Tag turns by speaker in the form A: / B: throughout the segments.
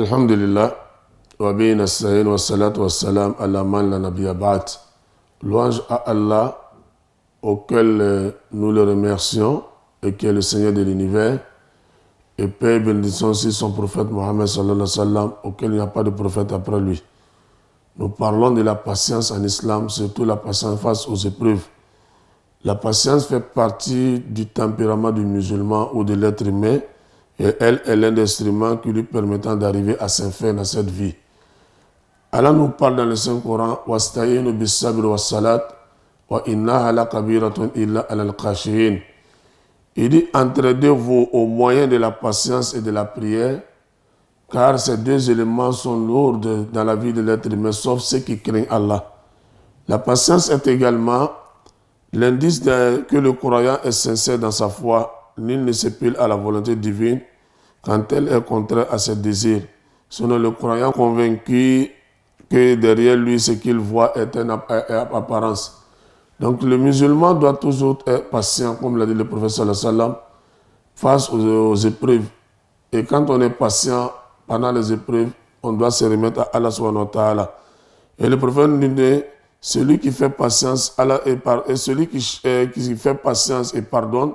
A: Alhamdulillah, wa bihi nasta'in wa salatu wa salam ala man la nabiyya ba'd. Louange à Allah, auquel nous le remercions, et qui est le Seigneur de l'univers, et paix et bénédiction sur son prophète Mohammed sallallahu alayhi wa sallam, auquel il n'y a pas de prophète après lui. Nous parlons de la patience en islam, surtout la patience face aux épreuves. La patience fait partie du tempérament du musulman ou de l'être humain, et elle est l'un des instruments qui lui permettant d'arriver à ses fins dans cette vie. Allah nous parle dans le Saint-Coran « Wasta'inu bis-sabri was-salat wa innaha lakabiratun illa alal khashiyin » Il dit « Entraidez-vous au moyen de la patience et de la prière, car ces deux éléments sont lourds dans la vie de l'être humain, sauf ceux qui craignent Allah. » La patience est également l'indice que le croyant est sincère dans sa foi. Nul ne se pile à la volonté divine quand elle est contraire à ses désirs. Sinon, le croyant convaincu que derrière lui, ce qu'il voit est une apparence. Donc, le musulman doit toujours être patient, comme l'a dit le prophète sallallahu alayhi wa sallam, face aux épreuves. Et quand on est patient pendant les épreuves, on doit se remettre à Allah subhanahu wa ta'ala. Et le prophète nous dit, celui qui fait patience et celui qui fait patience et pardonne,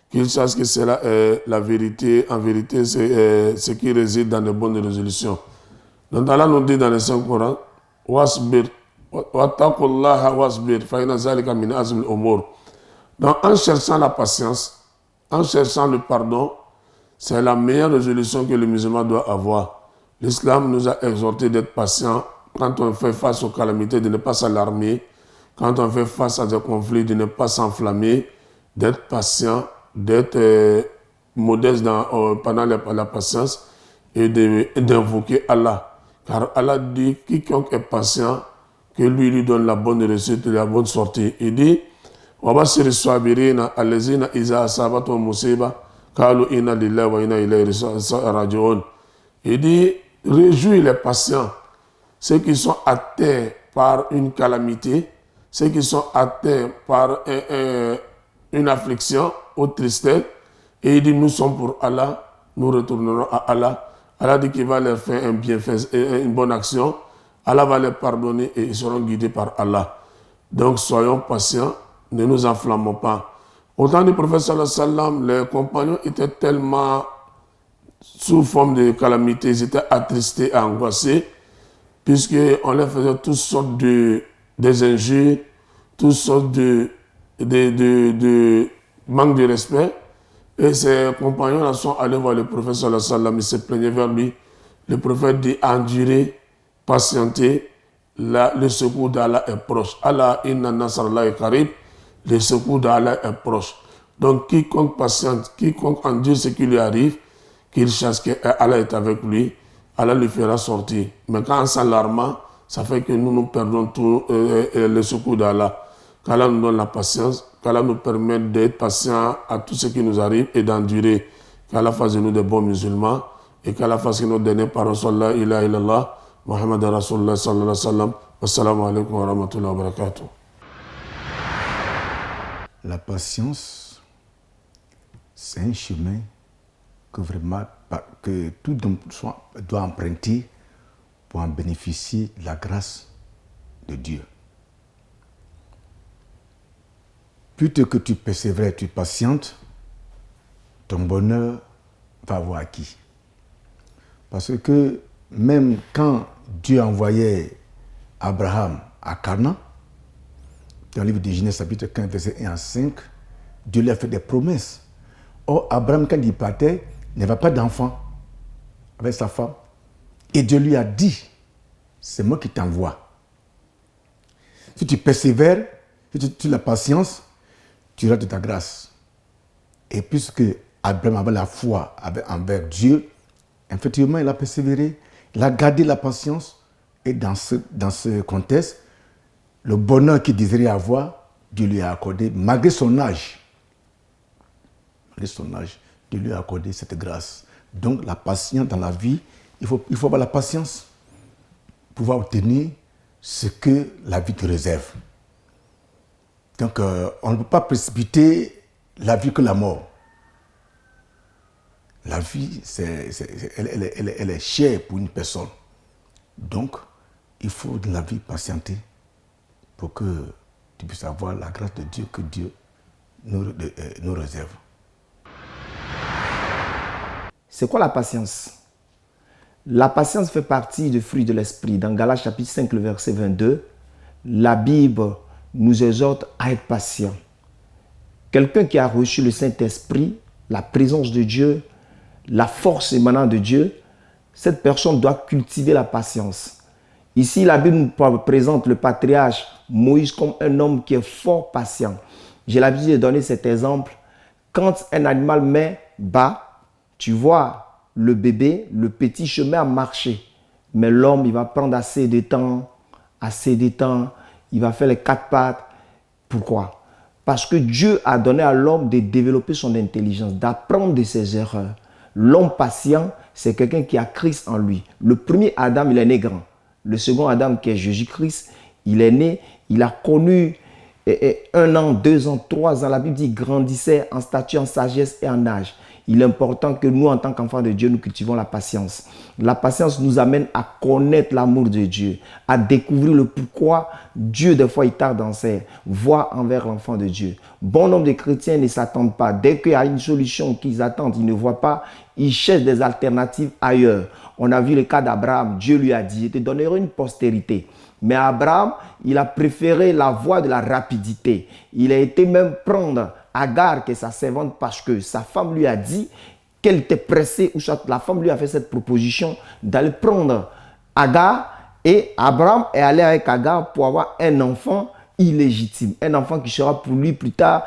A: qu'il sache que c'est la vérité. En vérité, c'est ce qui réside dans les bonnes résolutions. Donc Allah nous dit dans le Saint-Coran, wasbir, wattaqullaha wasbir, fa inna zalika min azmil umur. Donc en cherchant la patience, en cherchant le pardon, c'est la meilleure résolution que le musulman doit avoir. L'islam nous a exhorté d'être patient quand on fait face aux calamités, de ne pas s'alarmer, quand on fait face à des conflits, de ne pas s'enflammer, d'être patient, d'être modeste pendant la patience et d'invoquer Allah. Car Allah dit, quiconque est patient, que lui donne la bonne réussite et la bonne sortie. Il dit, وَبَشِّرِ الصَّابِرِينَ الَّذِينَ إِذَا أَصَابَتْهُم مُّصِيبَةٌ قَالُوا إِنَّا لِلَّهِ وَإِنَّا إِلَيْهِ رَاجِعُونَ. Il dit, réjouis les patients, ceux qui sont atteints par une calamité, ceux qui sont atteints par une affliction ou tristesse, et il dit, nous sommes pour Allah, nous retournerons à Allah. Allah dit qu'il va leur faire un bienfait, une bonne action. Allah va les pardonner et ils seront guidés par Allah. Donc soyons patients, ne nous enflammons pas. Au temps du prophète sallallahu alayhi wa sallam, les compagnons étaient tellement sous forme de calamité, ils étaient attristés, angoissés, puisqu'on leur faisait toutes sortes des injures, toutes sortes de manque de respect. Et ses compagnons sont allés voir le prophète sallallahu alayhi wa sallam, ils se plaignaient vers lui. Le prophète dit, endurez, patientez, le secours d'Allah est proche. Allah inna nasrallahi qarib, le secours d'Allah est proche. Donc quiconque patiente, quiconque endure ce qui lui arrive, qu'il sache que Allah est avec lui, Allah lui fera sortir. Mais quand on s'alarme, ça fait que nous perdons tout le secours d'Allah. Qu'Allah nous donne la patience, qu'Allah nous permette d'être patients à tout ce qui nous arrive et d'endurer. Qu'Allah fasse de nous des bons musulmans et qu'Allah fasse que nos derniers paroles soient la ilaha illallah, Muhammad Rasulullah sallallahu alayhi wa sallam. Wassalamu alaikum wa rahmatullahi wa barakatuh.
B: La patience, c'est un chemin que tout homme doit emprunter pour en bénéficier de la grâce de Dieu. Plutôt que tu persévères, tu patientes, ton bonheur va avoir acquis. Parce que même quand Dieu envoyait Abraham à Canaan, dans le livre de Genèse, chapitre 15, verset 1 à 5, Dieu lui a fait des promesses. Or, Abraham, quand il partait, n'avait pas d'enfant avec sa femme. Et Dieu lui a dit, c'est moi qui t'envoie. Si tu persévères, si tu as la patience, tu auras de ta grâce. Et puisque Abraham avait la foi envers Dieu, effectivement, il a persévéré, il a gardé la patience. Et dans ce contexte, le bonheur qu'il désirait avoir, Dieu lui a accordé, malgré son âge. Malgré son âge, Dieu lui a accordé cette grâce. Donc, la patience dans la vie, il faut avoir la patience pour pouvoir obtenir ce que la vie te réserve. Donc, on ne peut pas précipiter la vie que la mort. La vie, elle est chère pour une personne. Donc, il faut de la vie patienter pour que tu puisses avoir la grâce de Dieu que Dieu nous réserve.
C: C'est quoi la patience? La patience fait partie du fruit de l'esprit. Dans Galates chapitre 5, le verset 22, la Bible nous exhorte à être patient. Quelqu'un qui a reçu le Saint-Esprit, la présence de Dieu, la force émanant de Dieu, cette personne doit cultiver la patience. Ici, la Bible nous présente le patriarche Moïse comme un homme qui est fort patient. J'ai l'habitude de donner cet exemple. Quand un animal met bas, tu vois le bébé, le petit chemin à marcher. Mais l'homme, il va prendre assez de temps, il va faire les 4 pattes. Pourquoi? Parce que Dieu a donné à l'homme de développer son intelligence, d'apprendre de ses erreurs. L'homme patient, c'est quelqu'un qui a Christ en lui. Le premier Adam, il est né grand. Le second Adam, qui est Jésus-Christ, il est né, il a connu 1 an, 2 ans, 3 ans. La Bible dit qu'il grandissait en stature, en sagesse et en âge. Il est important que nous, en tant qu'enfants de Dieu, nous cultivons la patience. La patience nous amène à connaître l'amour de Dieu, à découvrir le pourquoi Dieu, des fois, il tarde dans ses voies envers l'enfant de Dieu. Bon nombre de chrétiens ne s'attendent pas. Dès qu'il y a une solution qu'ils attendent, ils ne voient pas, ils cherchent des alternatives ailleurs. On a vu le cas d'Abraham. Dieu lui a dit, je te donnerai une postérité. Mais Abraham, il a préféré la voie de la rapidité. Il a été même prendre Agar, qui est sa servante, parce que sa femme lui a dit qu'elle était pressée, ou soit la femme lui a fait cette proposition d'aller prendre Agar, et Abraham est allé avec Agar pour avoir un enfant illégitime, un enfant qui sera pour lui plus tard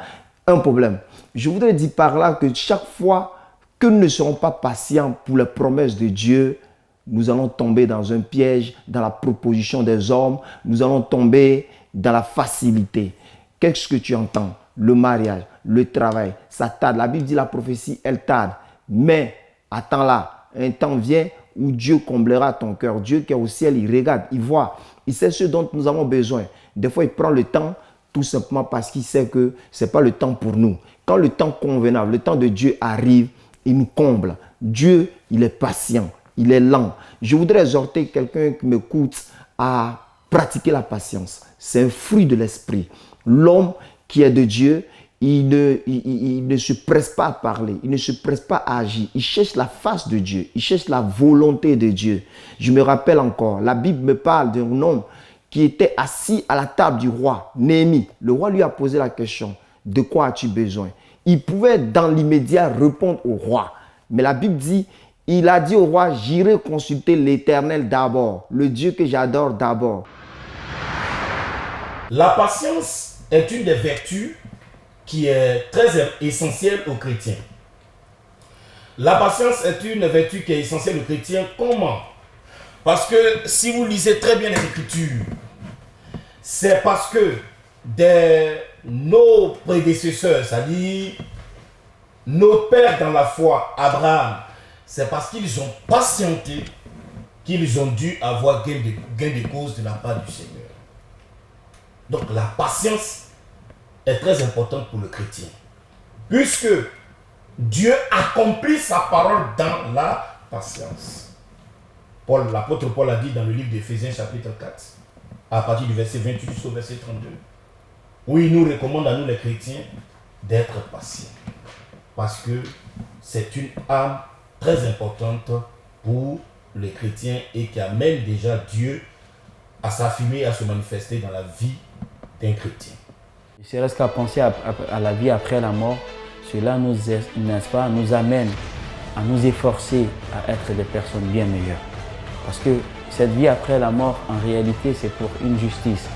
C: un problème. Je voudrais dire par là que chaque fois que nous ne serons pas patients pour les promesses de Dieu, nous allons tomber dans un piège, dans la proposition des hommes, nous allons tomber dans la facilité. Qu'est-ce que tu entends? Le mariage, le travail, ça tarde. La Bible dit la prophétie, elle tarde. Mais attends là, un temps vient où Dieu comblera ton cœur. Dieu qui est au ciel, il regarde, il voit. Il sait ce dont nous avons besoin. Des fois, il prend le temps tout simplement parce qu'il sait que ce n'est pas le temps pour nous. Quand le temps convenable, le temps de Dieu arrive, il nous comble. Dieu, il est patient, il est lent. Je voudrais exhorter quelqu'un qui m'écoute à pratiquer la patience. C'est un fruit de l'esprit. L'homme qui est de Dieu, il ne se presse pas à parler, il ne se presse pas à agir. Il cherche la face de Dieu, il cherche la volonté de Dieu. Je me rappelle encore, la Bible me parle d'un homme qui était assis à la table du roi, Néhémie. Le roi lui a posé la question, de quoi as-tu besoin? Il pouvait dans l'immédiat répondre au roi. Mais la Bible dit, il a dit au roi, j'irai consulter l'Éternel d'abord, le Dieu que j'adore d'abord.
D: La patience est une des vertus qui est très essentielle aux chrétiens. La patience est une vertu qui est essentielle aux chrétiens. Comment? Parce que si vous lisez très bien les Écritures, c'est parce que nos prédécesseurs, c'est-à-dire nos pères dans la foi, Abraham, c'est parce qu'ils ont patienté qu'ils ont dû avoir gain de cause de la part du Seigneur. Donc la patience est très importante pour le chrétien. Puisque Dieu accomplit sa parole dans la patience. L'apôtre Paul a dit dans le livre d'Éphésiens chapitre 4, à partir du verset 28 jusqu'au verset 32, où il nous recommande à nous les chrétiens d'être patients. Parce que c'est une âme très importante pour les chrétiens et qui amène déjà Dieu à s'affirmer et à se manifester dans la vie d'un chrétien.
E: Ne serait-ce qu'à penser à la vie après la mort, cela nous, n'est-ce pas, nous amène à nous efforcer à être des personnes bien meilleures. Parce que cette vie après la mort, en réalité, c'est pour une justice.